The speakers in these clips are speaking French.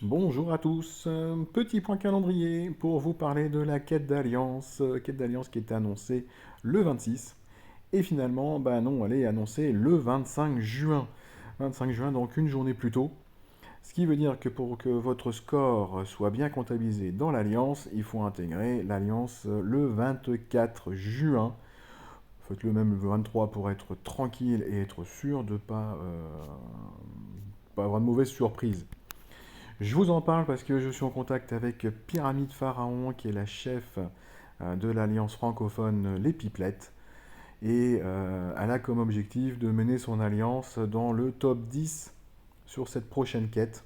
Bonjour à tous, petit point calendrier pour vous parler de la quête d'alliance qui est annoncée le 26. Et finalement, bah non, elle est annoncée le 25 juin. 25 juin, donc une journée plus tôt. Ce qui veut dire que pour que votre score soit bien comptabilisé dans l'alliance, il faut intégrer l'alliance le 24 juin. Faites-le même le 23 pour être tranquille et être sûr de pas avoir de mauvaise surprise. Je vous en parle parce que je suis en contact avec Pyramide Pharaon, qui est la chef de l'alliance francophone Les Pipelettes. Et elle a comme objectif de mener son alliance dans le top 10 sur cette prochaine quête.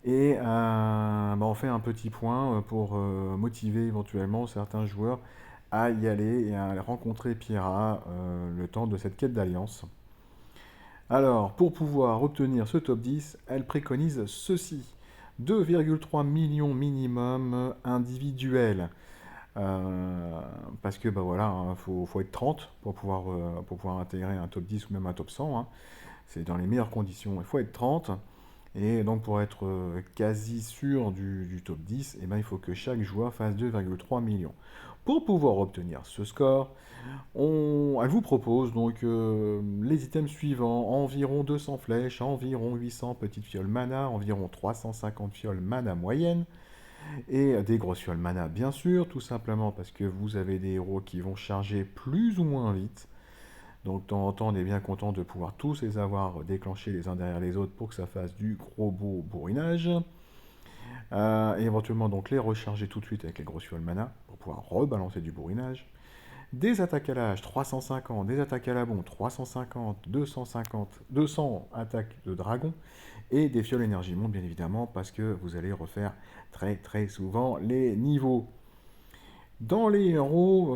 Et on fait un petit point pour motiver éventuellement certains joueurs à y aller et à rencontrer Pyra le temps de cette quête d'alliance. Alors, pour pouvoir obtenir ce top 10, elle préconise ceci. 2,3 millions minimum individuel. Parce que bah voilà, faut être 30 pour pouvoir intégrer un top 10 ou même un top 100, hein. C'est dans les meilleures conditions. Il faut être 30. Et donc pour être quasi sûr du top 10, eh ben, il faut que chaque joueur fasse 2,3 millions. Pour pouvoir obtenir ce score, elle vous propose donc les items suivants, environ 200 flèches, environ 800 petites fioles mana, environ 350 fioles mana moyenne, et des grosses fioles mana bien sûr, tout simplement parce que vous avez des héros qui vont charger plus ou moins vite. Donc de temps en temps, on est bien content de pouvoir tous les avoir déclenchés les uns derrière les autres pour que ça fasse du gros beau bourrinage. Et éventuellement donc les recharger tout de suite avec les grosses fioles mana pour pouvoir rebalancer du bourrinage. Des attaques à l'âge 350, des attaques à la bombe 350, 250, 200 attaques de dragon et des fioles énergie monde bien évidemment parce que vous allez refaire très très souvent les niveaux. Dans les héros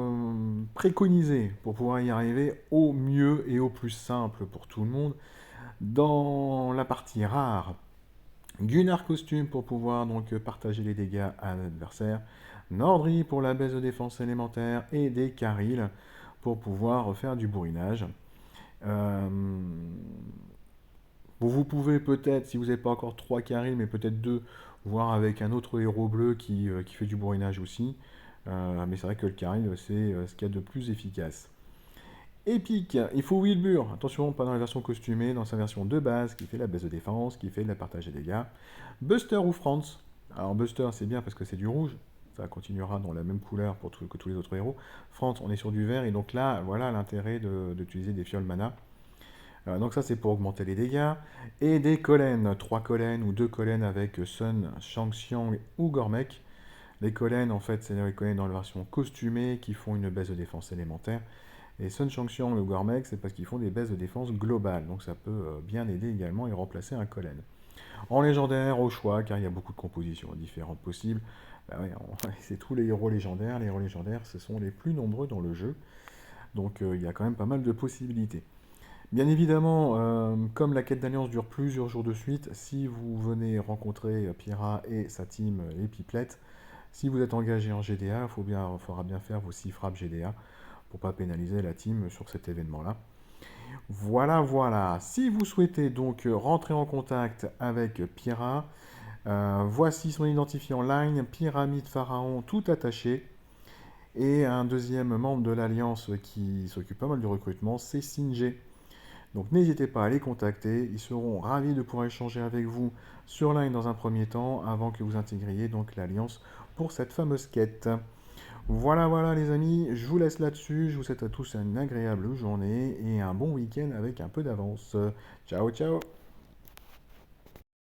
préconisés pour pouvoir y arriver au mieux et au plus simple pour tout le monde, dans la partie rare, Gunnar costume pour pouvoir donc partager les dégâts à l'adversaire, Nordri pour la baisse de défense élémentaire et des Carils pour pouvoir faire du bourrinage. Euh, vous pouvez peut-être, si vous n'avez pas encore 3 Carils, mais peut-être 2, voir avec un autre héros bleu qui fait du bourrinage aussi. Mais c'est vrai que le Caril, c'est ce qu'il y a de plus efficace. Épique, il faut Wilbur, attention, pas dans la version costumée, dans sa version de base, qui fait la baisse de défense, qui fait de la partage des dégâts. Buster ou Franz. Alors Buster, c'est bien parce que c'est du rouge, ça continuera dans la même couleur que tous les autres héros. Franz, on est sur du vert, et donc là, voilà l'intérêt d'utiliser des fioles mana. Donc ça, c'est pour augmenter les dégâts. Et des Kolen, 3 Kolen ou 2 Kolen avec Sun, Shang-Xiang ou Gormek. Les Kolen, en fait, c'est les Kolen dans la version costumée qui font une baisse de défense élémentaire. Et Sun Shang-Xiang, le Gormek, c'est parce qu'ils font des baisses de défense globales. Donc ça peut bien aider également et remplacer un Kolen. En légendaire, au choix, car il y a beaucoup de compositions différentes possibles. Bah ouais, c'est tous les héros légendaires. Les héros légendaires, ce sont les plus nombreux dans le jeu. Donc il y a quand même pas mal de possibilités. Bien évidemment, comme la quête d'alliance dure plusieurs jours de suite, si vous venez rencontrer Pyra et sa team, les Pipelettes, si vous êtes engagé en GDA, faudra bien faire vos 6 frappes GDA pour pas pénaliser la team sur cet événement-là. Voilà, voilà. Si vous souhaitez donc rentrer en contact avec Pyra, voici son identifiant line, Pyramide Pharaon, tout attaché. Et un deuxième membre de l'Alliance qui s'occupe pas mal du recrutement, c'est Singé. Donc n'hésitez pas à les contacter, ils seront ravis de pouvoir échanger avec vous sur Line dans un premier temps avant que vous intégriez donc l'Alliance pour cette fameuse quête. Voilà, voilà les amis, je vous laisse là-dessus, je vous souhaite à tous une agréable journée et un bon week-end avec un peu d'avance. Ciao, ciao!